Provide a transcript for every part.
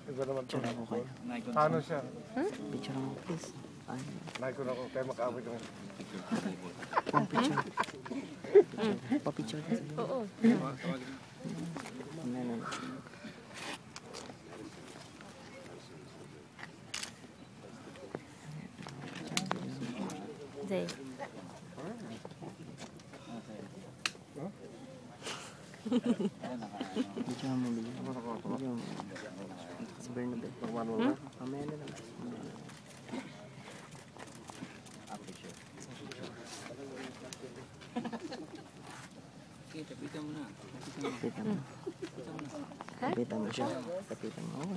Iba naman to. Picture ako kayo. Ano siya? Picture ako, please. Ano? Naikon ako, kaya makaawit ko. Picture. Pa-picture ka sa'yo. Oo. Ano. Zay. Picture mo, bigyan. Picture mo. Si Bernabe. Mamaya na lang. Kita mo na. Kapita mo. Kapita mo siya. Kapita mo. Oo.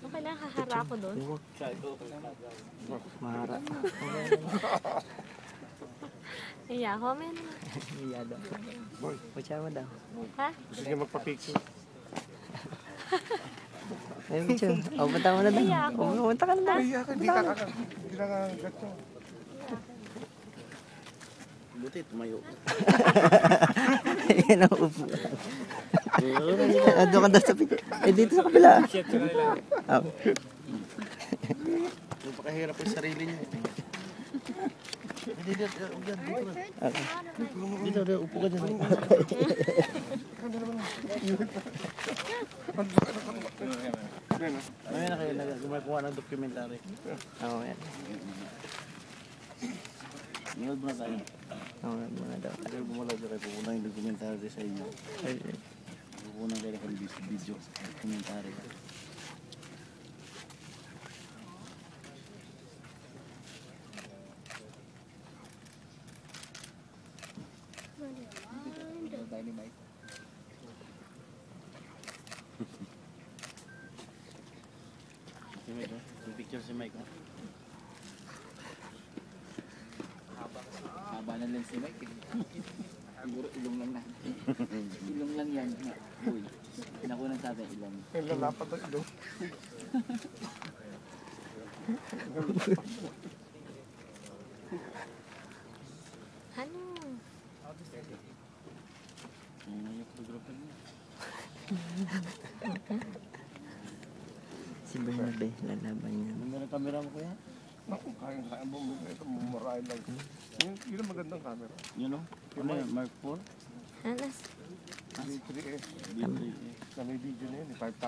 Okay lang, hahara ako doon. Huwag. Mahara. Iya, ako, may ano. Iya daw. Picture mo daw. Ha? Gusto niya magpa-picture. Ay, picture. O, punta mo na daw. Iya ako. O, punta ka na daw. Ay, hindi ka kakagat siya. Buti, tumayo. Ayan ang upo. Doon ka daw sa picture. Eh, dito sa kabila. Napakahirap yung sarili niya. Dito na, upo ka dyan. Mamaya na kayo gumagawa ng documentary. Oo, yan. Nanood mo na tayo. Oo, muna daw. Kaya bumalaw dyan kayo, pupunang yung documentary sa inyo. Ay, Pupunang kayo ng video, documentary. Si Mike, yung picture si Mike. Haba na lang si Mike. Siguro ilong lang na. Ilong lang yan. Uy, naku ng tatay ilong. Yung lalapat ang ilo. Ano? Yung photographer niya. si Bernabe, lalaban niya. Ganda ng camera mo kuya. Naku, kaya bumili ito, mumurahin lang. Yun ang magandang camera. Yun o. Ano yun? Mark 4? Ano? B3S. B3. Na may video na yun, 5,000.